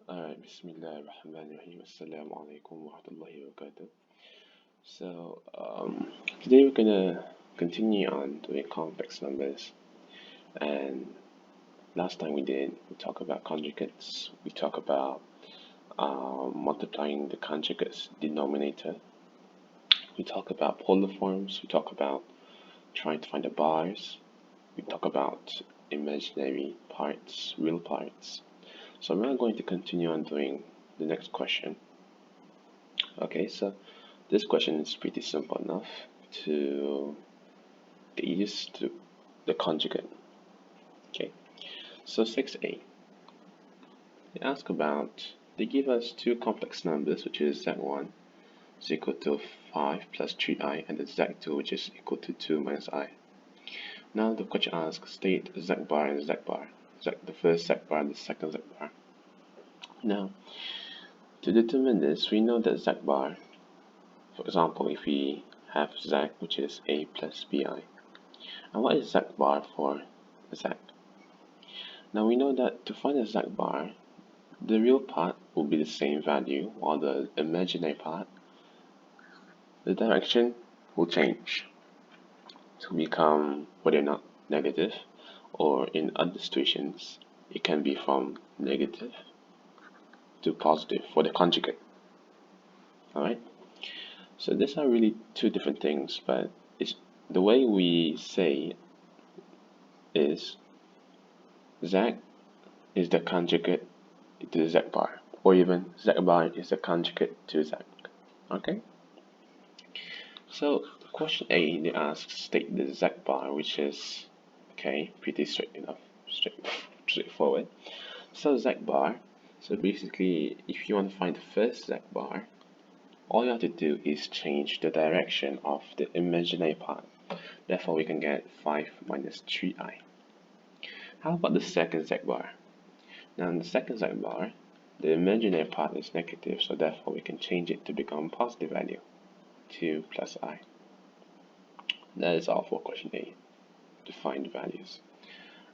Alright, Bismillah ar-Rahman ar-Rahim. Assalamu alaikum wa rahmatullahi wa barakatuh. Today we're gonna continue on doing complex numbers. And last time we talk about conjugates. We talk about multiplying the conjugates denominator. We talk about polar forms. We talk about trying to find the bars. We talk about imaginary parts, real parts. So I'm now going to continue on doing the next question. Okay, so this question is pretty simple enough to get used to the conjugate. Okay, so 6a. They give us two complex numbers, which is z1 is equal to 5 plus 3i, and the z2, which is equal to 2 minus I. Now the question asks, state z bar and z bar. The first z bar and the second z bar. Now, to determine this, we know that z bar, for example, if we have z, which is a plus bi. And what is z bar for z? Now we know that to find a z bar, the real part will be the same value, while the imaginary part, the direction will change to become whether or not negative, or in other situations, it can be from negative to positive for the conjugate. Alright? So these are really two different things, but the way we say is z is the conjugate to z bar, or even z bar is the conjugate to z. Okay? So question A, they ask state the z bar, which is pretty straightforward. So z bar. So basically, if you want to find the first z bar, all you have to do is change the direction of the imaginary part. Therefore, we can get 5 minus 3i. How about the second z bar? Now, in the second z bar, the imaginary part is negative, so therefore we can change it to become a positive value, 2 plus I. That is all for question A, to find the values.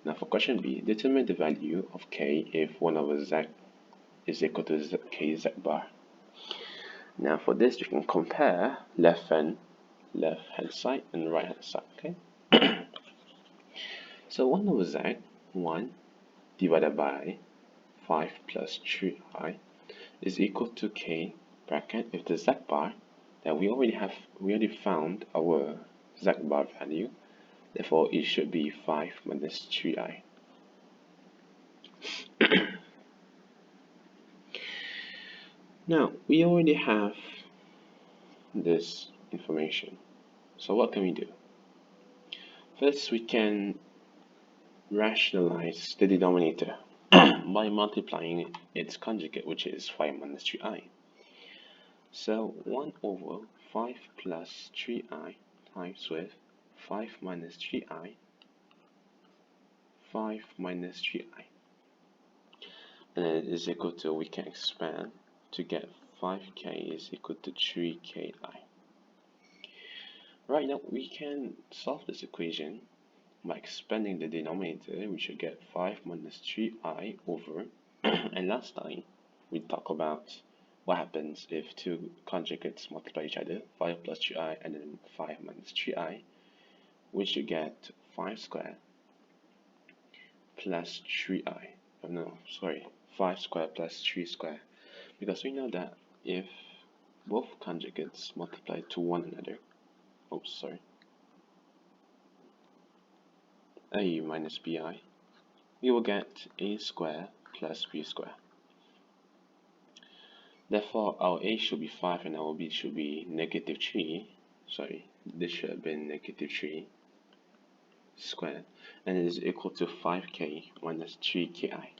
Now for question B, determine the value of k if 1 over z is equal to kz bar. Now for this, you can compare left hand side and right hand side, okay? So 1 over z, 1 divided by 5 plus 3i is equal to k bracket if the z bar that we already found our z bar value, therefore it should be 5 minus 3i. Now we already have this information, so what can we do? First, we can rationalize the denominator by multiplying its conjugate, which is 5 minus 3i. So 1 over 5 plus 3i times with 5 minus 3i, 5 minus 3i. And it is equal to, we can expand to get 5k is equal to 3ki. Right now, we can solve this equation by expanding the denominator. We should get 5 minus 3i over, and last time we talked about what happens if two conjugates multiply each other, 5 plus 3i and then 5 minus 3i. We should get 5 squared plus 3i. Oh, no, sorry, 5 squared plus 3 squared. Because we know that if both conjugates multiply to one another, a minus bi, we will get a squared plus b squared. Therefore, our a should be 5 and our b should be negative 3. Sorry, this should have been negative 3 squared, and it is equal to 5k minus 3ki.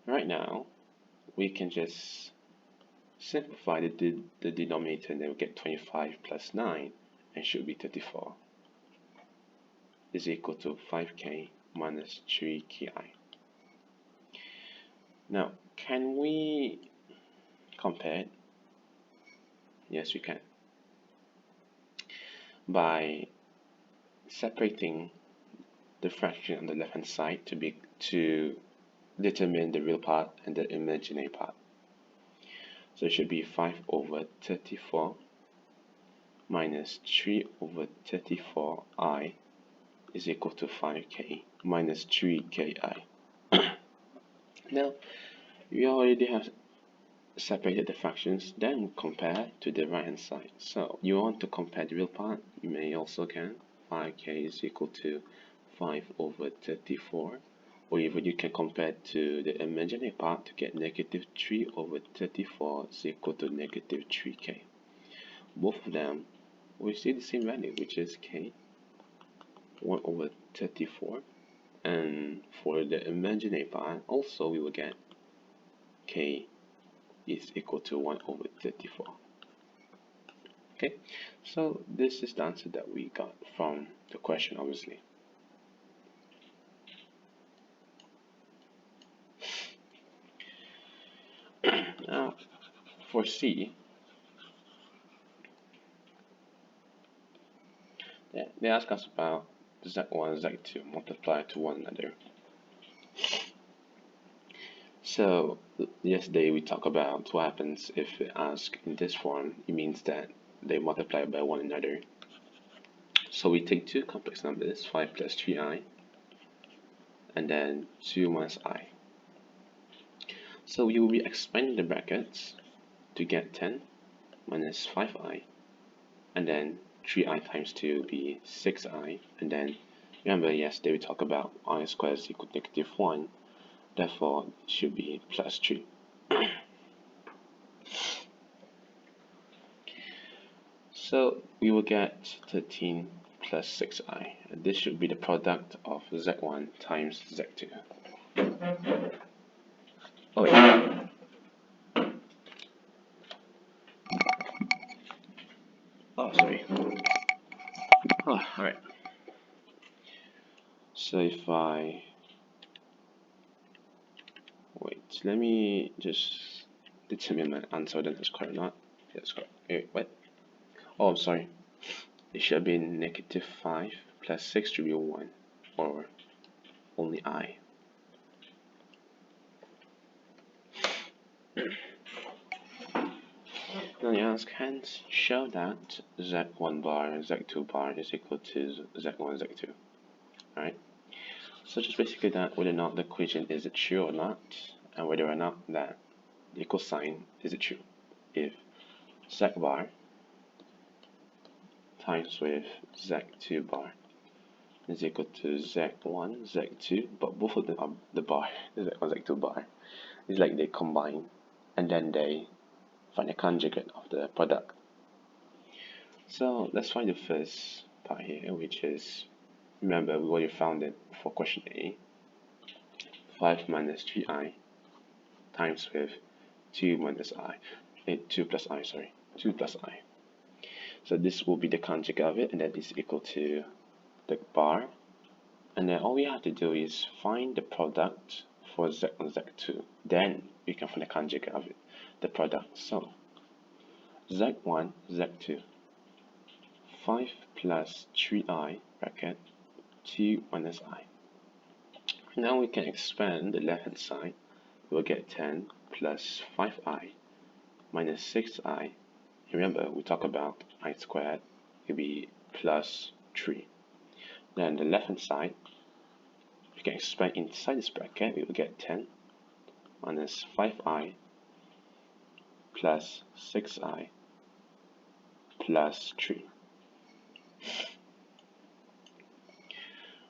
Right now, we can just simplify the denominator, and then we get 25 plus 9, and should be 34, is equal to 5k minus 3ki. Now, can we compare it? Yes, we can. By separating the fraction on the left hand side to determine the real part and the imaginary part. So it should be 5 over 34 minus 3 over 34i is equal to 5k minus 3ki. Now, we already have separated the fractions, then compare to the right hand side. So you want to compare the real part, you may also can. 5k is equal to 5 over 34, or even you can compare to the imaginary part to get negative 3 over 34 is equal to negative 3k. Both of them we see the same value, which is k, 1 over 34, and for the imaginary part also we will get k is equal to 1 over 34. Okay, so this is the answer that we got from the question, obviously. Now, for C, they ask us about z1 and z2 multiplied to one another. So yesterday we talked about what happens if they ask in this form. It means that they multiply by one another. So we take two complex numbers, 5 plus 3i, and then 2 minus I. So we will be expanding the brackets to get 10 minus 5i, and then 3i times 2 will be 6i, and then remember yesterday we talked about I squared is equal to negative 1, therefore it should be plus 3. So we will get 13 plus 6i, and this should be the product of z1 times z2. Oh yeah. Oh, sorry. Oh, alright. So if I wait, let me just determine my answer whether it's correct or not. Yes, correct. Wait, what? Oh, I'm sorry. It should have been negative 5 plus 6 to be 1, or only I. Now you ask, hence show that z1 bar and z2 bar is equal to z1 z2. Alright? So just basically that whether or not the equation is it true or not, and whether or not that the equal sign is it true. If z bar times with z2 bar is equal to z1, z2, but both of them are the bar, the z1, z2 bar. It's like they combine and then they find a conjugate of the product. So let's find the first part here, which is, remember we already found it for question A, 5 minus 3i times with 2 minus I, 2 plus I, sorry, 2 plus I. So this will be the conjugate of it, and that is equal to the bar, and then all we have to do is find the product for z1, z2, then we can find the conjugate of it, the product. So z1, z2, 5 plus 3i bracket 2 minus I. Now we can expand the left hand side. We'll get 10 plus 5i minus 6i. Remember we talk about I squared, it will be plus 3. Then the left hand side, we can expand inside this bracket, we will get 10 minus 5i plus 6i plus 3.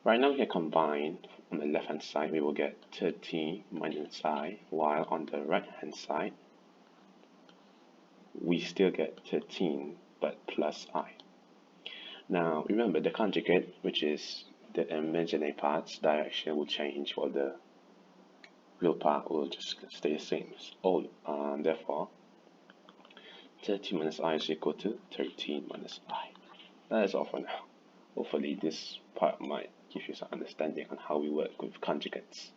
Right now we can combine. On the left hand side we will get 13 minus I, while on the right hand side we still get 13 but plus I. Now remember the conjugate, which is the imaginary part's direction, will change while the real part will just stay the same. Therefore 13 minus I is equal to 13 minus I. That is all for now. Hopefully this part might give you some understanding on how we work with conjugates.